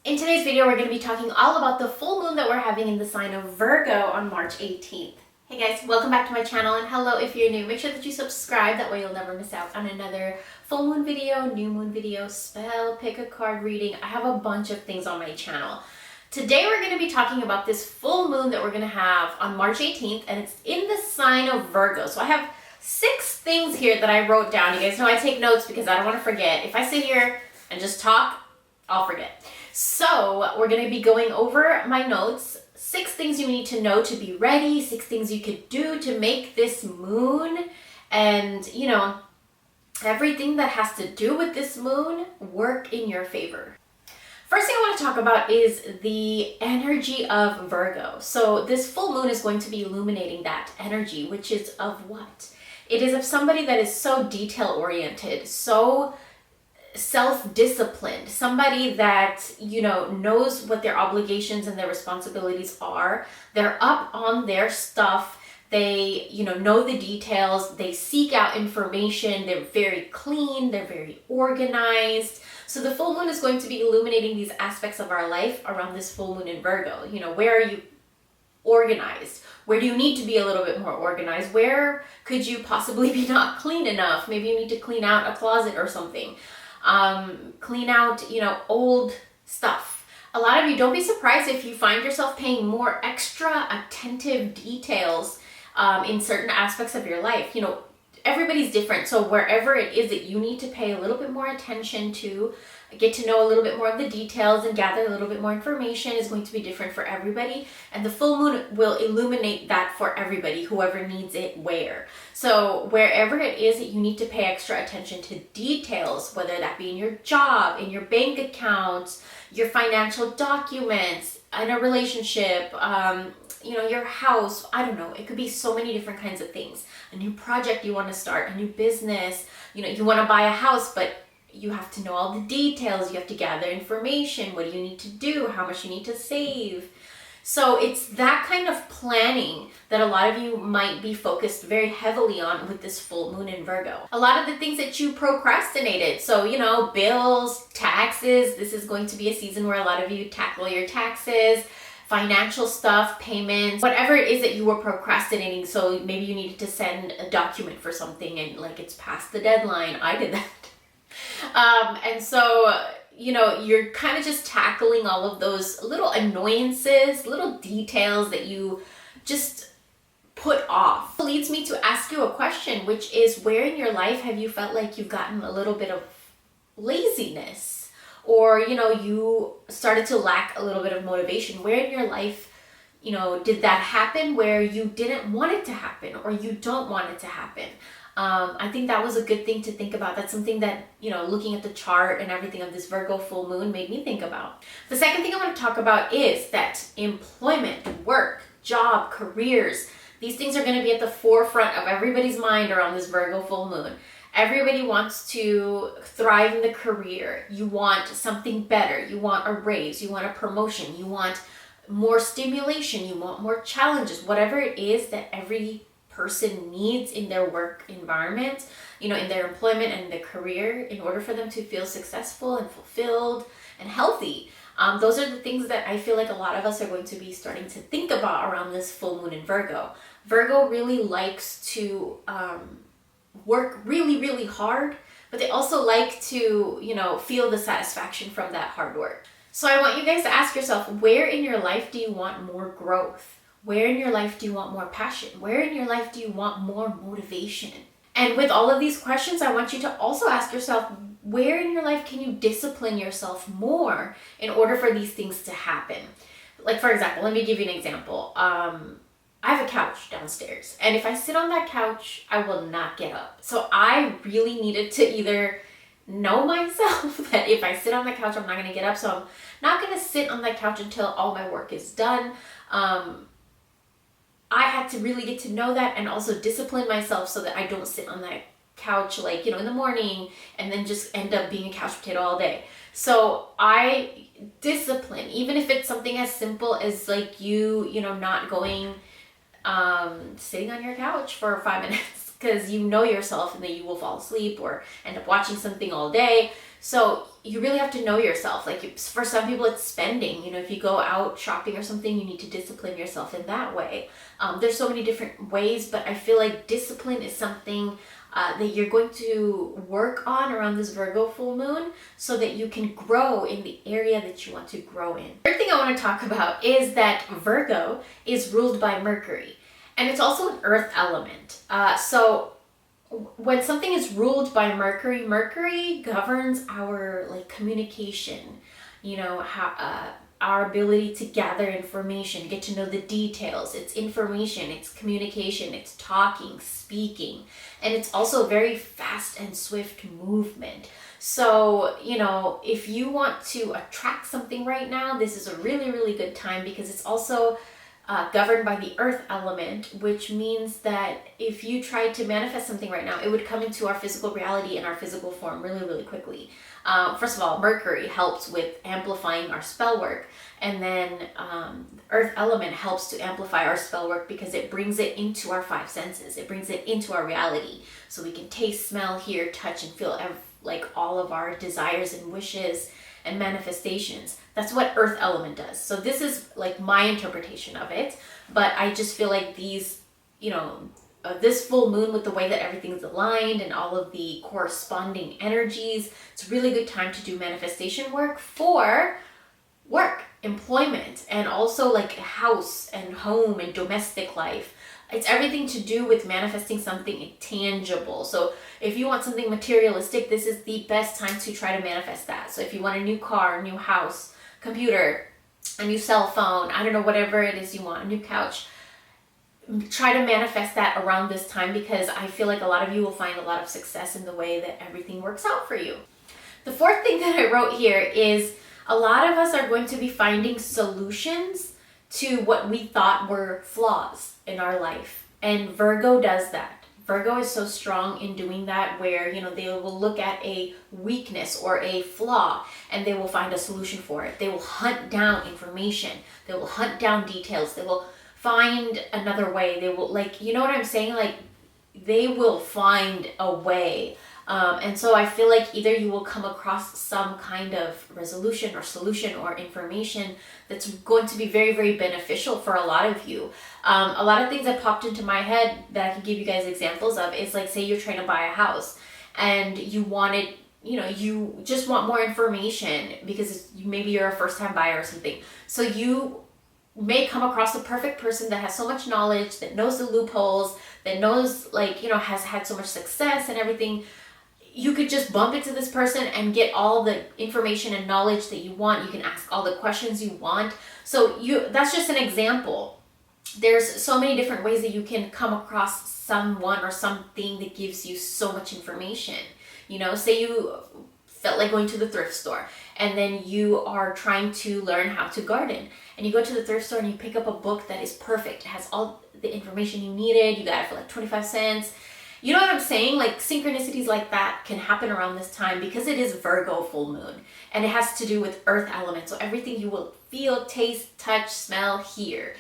In today's video, we're going to be talking all about the full moon that we're having in the sign of Virgo on March 18th. Hey guys, welcome back to my channel, and hello if you're new. Make sure that you subscribe, that way you'll never miss out on another full moon video, new moon video, spell, pick a card reading. I have a bunch of things on my channel. Today we're going to be talking about this full moon that we're going to have on March 18th, and it's in the sign of Virgo. So I have 6 things here that I wrote down. You guys know I take notes because I don't want to forget. If I sit here and just talk, I'll forget. So we're going to be going over my notes. 6 things you need to know to be ready, 6 things you could do to make this moon and, everything that has to do with this moon work in your favor. First thing I want to talk about is the energy of Virgo. So this full moon is going to be illuminating that energy, which is of what? It is of somebody that is so detail-oriented, so self-disciplined, somebody that, knows what their obligations and their responsibilities are. They're up on their stuff. They, know the details. They seek out information. They're very clean. They're very organized. So the full moon is going to be illuminating these aspects of our life around this full moon in Virgo. Where are you organized? Where do you need to be a little bit more organized? Where could you possibly be not clean enough? Maybe you need to clean out a closet or something. Clean out, old stuff. A lot of you, don't be surprised if you find yourself paying more extra attentive details in certain aspects of your life. Everybody's different. So wherever it is that you need to pay a little bit more attention to, get to know a little bit more of the details and gather a little bit more information is going to be different for everybody. And the full moon will illuminate that for everybody, whoever needs it where. So wherever it is that you need to pay extra attention to details, whether that be in your job, in your bank accounts, your financial documents, in a relationship, your house, I don't know. It could be so many different kinds of things. A new project you want to start, a new business, you want to buy a house, but you have to know all the details. You have to gather information. What do you need to do? How much you need to save? So it's that kind of planning that a lot of you might be focused very heavily on with this full moon in Virgo. A lot of the things that you procrastinated. So, bills, taxes. This is going to be a season where a lot of you tackle your taxes, financial stuff, payments, whatever it is that you were procrastinating. So maybe you needed to send a document for something and it's past the deadline. I did that. And so, you're kind of just tackling all of those little annoyances, little details that you just put off. It leads me to ask you a question, which is, where in your life have you felt like you've gotten a little bit of laziness? Or, you started to lack a little bit of motivation? Where in your life, did that happen where you didn't want it to happen or you don't want it to happen? I think that was a good thing to think about. That's something that, looking at the chart and everything of this Virgo full moon made me think about. The second thing I want to talk about is that employment, work, job, careers, these things are going to be at the forefront of everybody's mind around this Virgo full moon. Everybody wants to thrive in the career. You want something better. You want a raise. You want a promotion. You want more stimulation. You want more challenges. Whatever it is that every person needs in their work environment, in their employment and their career, in order for them to feel successful and fulfilled and healthy. Those are the things that I feel like a lot of us are going to be starting to think about around this full moon in Virgo. Virgo really likes to work really, really hard, but they also like to, feel the satisfaction from that hard work. So I want you guys to ask yourself, where in your life do you want more growth? Where in your life do you want more passion? Where in your life do you want more motivation? And with all of these questions, I want you to also ask yourself, where in your life can you discipline yourself more in order for these things to happen? Like, for example, let me give you an example. I have a couch downstairs, and if I sit on that couch, I will not get up. So I really needed to either know myself that if I sit on the couch, I'm not going to get up. So I'm not going to sit on that couch until all my work is done. I had to really get to know that and also discipline myself so that I don't sit on that couch in the morning and then just end up being a couch potato all day. So I discipline, even if it's something as simple as you not going, sitting on your couch for 5 minutes. because you know yourself, and then you will fall asleep or end up watching something all day. So you really have to know yourself. Like for some people, it's spending. You know, if you go out shopping or something, you need to discipline yourself in that way. There's so many different ways, but I feel like discipline is something that you're going to work on around this Virgo full moon so that you can grow in the area that you want to grow in. Third thing I want to talk about is that Virgo is ruled by Mercury, and it's also an earth element. So when something is ruled by Mercury, Mercury governs our like communication, you know, how our ability to gather information, get to know the details. It's information, it's communication, it's talking, speaking, and it's also very fast and swift movement. So, you know, if you want to attract something right now, this is a really, really good time, because it's also governed by the earth element, which means that if you tried to manifest something right now, it would come into our physical reality in our physical form really, really quickly. First of all, Mercury helps with amplifying our spell work, and then earth element helps to amplify our spell work because it brings it into our five senses. It brings it into our reality, so we can taste, smell, hear, touch, and feel like all of our desires and wishes and manifestations. That's what earth element does. So this is like my interpretation of it, but I just feel like these, you know, this full moon, with the way that everything's aligned and all of the corresponding energies, it's a really good time to do manifestation work for work, employment, and also like house and home and domestic life. It's everything to do with manifesting something tangible. So if you want something materialistic, this is the best time to try to manifest that. So if you want a new car, a new house, computer, a new cell phone, I don't know, whatever it is you want, a new couch, try to manifest that around this time, because I feel like a lot of you will find a lot of success in the way that everything works out for you. The fourth thing that I wrote here is a lot of us are going to be finding solutions to what we thought were flaws in our life. And Virgo does that. Virgo is so strong in doing that, where, you know, they will look at a weakness or a flaw and they will find a solution for it. They will hunt down information. They will hunt down details. They will find another way. They will, like, you know what I'm saying? Like, they will find a way. And so I feel like either you will come across some kind of resolution or solution or information that's going to be very, very beneficial for a lot of you. A lot of things that popped into my head that I can give you guys examples of is, like, say you're trying to buy a house and you wanted, you know, you just want more information because maybe you're a first time buyer or something. So you may come across the perfect person that has so much knowledge, that knows the loopholes, that knows, like, you know, has had so much success and everything. You could just bump into this person and get all the information and knowledge that you want. You can ask all the questions you want. So that's just an example. There's so many different ways that you can come across someone or something that gives you so much information. You know, say you felt like going to the thrift store and then you are trying to learn how to garden, and you go to the thrift store and you pick up a book that is perfect. It has all the information you needed. You got it for like 25 cents. You know what I'm saying? Like, synchronicities like that can happen around this time because it is Virgo full moon and it has to do with earth element. So everything you will feel, taste, touch, smell, hear.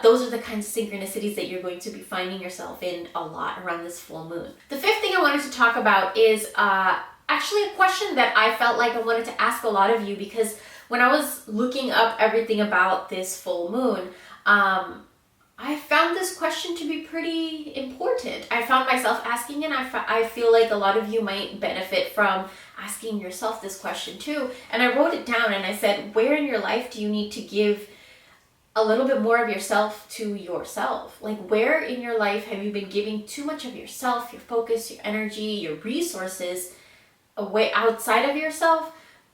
Those are the kinds of synchronicities that you're going to be finding yourself in a lot around this full moon. The fifth thing I wanted to talk about is actually a question that I felt like I wanted to ask a lot of you, because when I was looking up everything about this full moon, I found this question to be pretty important. I found myself asking, and I feel like a lot of you might benefit from asking yourself this question too. And I wrote it down and I said, where in your life do you need to give a little bit more of yourself to yourself? Like, where in your life have you been giving too much of yourself, your focus, your energy, your resources away outside of yourself,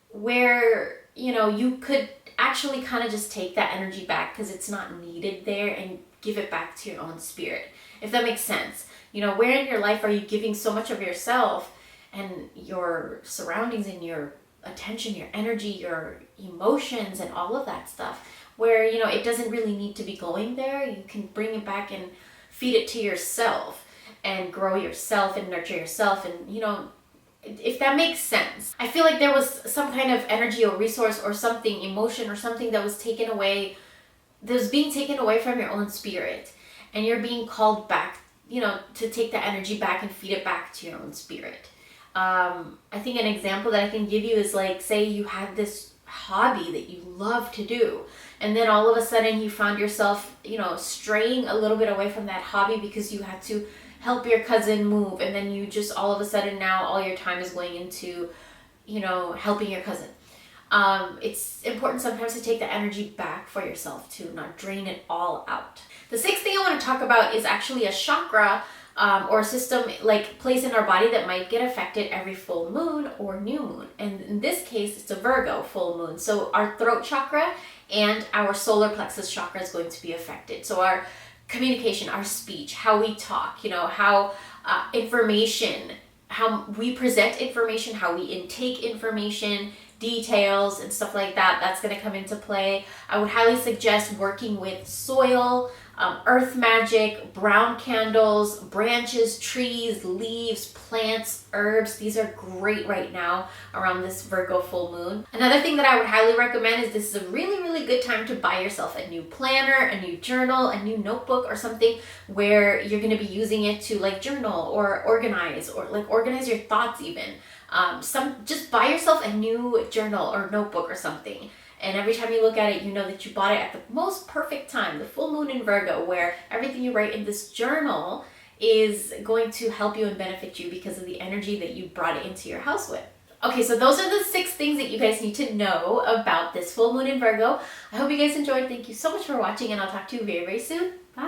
where, you know, you could actually kind of just take that energy back because it's not needed there, and give it back to your own spirit, if that makes sense. You know, where in your life are you giving so much of yourself and your surroundings and your attention, your energy, your emotions, and all of that stuff, where, you know, it doesn't really need to be going there. You can bring it back and feed it to yourself and grow yourself and nurture yourself, and, you know, if that makes sense. I feel like there was some kind of energy or resource or something, emotion or something that was being taken away from your own spirit, and you're being called back to take the energy back and feed it back to your own spirit. I think an example that I can give you is like, say you had this hobby that you love to do, and then all of a sudden you found yourself, straying a little bit away from that hobby because you had to help your cousin move, and then you just all of a sudden now all your time is going into, helping your cousin. It's important sometimes to take the energy back for yourself to not drain it all out. The sixth thing I want to talk about is actually a chakra or a system, like place in our body that might get affected every full moon or new moon. And in this case, it's a Virgo full moon. So our throat chakra and our solar plexus chakra is going to be affected. So our communication, our speech, how we talk, how information, how we present information, how we intake information, details and stuff like that, that's going to come into play. I would highly suggest working with soil, earth magic, brown candles, branches, trees, leaves, plants, herbs. These are great right now around this Virgo full moon. Another thing that I would highly recommend is this is a really, really good time to buy yourself a new planner, a new journal, a new notebook or something where you're going to be using it to like journal or organize your thoughts even. Just buy yourself a new journal or notebook or something. And every time you look at it, you know that you bought it at the most perfect time, the full moon in Virgo, where everything you write in this journal is going to help you and benefit you because of the energy that you brought it into your house with. Okay, so those are the 6 things that you guys need to know about this full moon in Virgo. I hope you guys enjoyed. Thank you so much for watching, and I'll talk to you very, very soon. Bye.